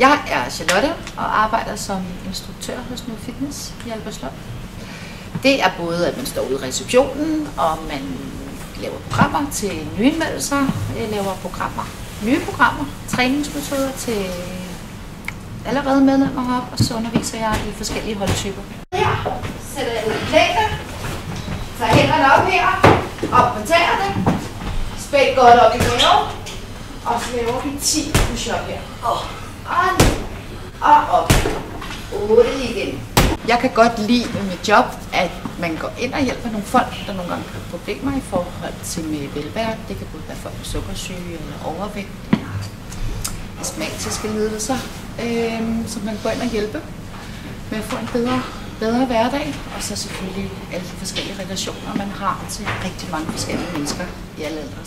Jeg er Charlotte og arbejder som instruktør hos New Fitness i Albertslund. Det er både, at man står ude i receptionen, og man laver programmer til nyindmeldelser, laver nye programmer, træningsmetoder til allerede medlemmer heroppe, og så underviser jeg i forskellige holdtyper. Her sætter jeg ud i længde, tager hænderne op her, op på tæerne, spænd godt op i maven, og så laver vi 10 push-up her. Og ned, og op. 8 igen. Jeg kan godt lide med mit job, at man går ind og hjælper nogle folk, der nogle gange har problemer i forhold til med velvære. Det kan både være folk med sukkersyge eller overvægt eller astmatiske lidelser, så man går ind og hjælper med at få en bedre hverdag. Og så selvfølgelig alle de forskellige relationer, man har til rigtig mange forskellige mennesker i alle aldre.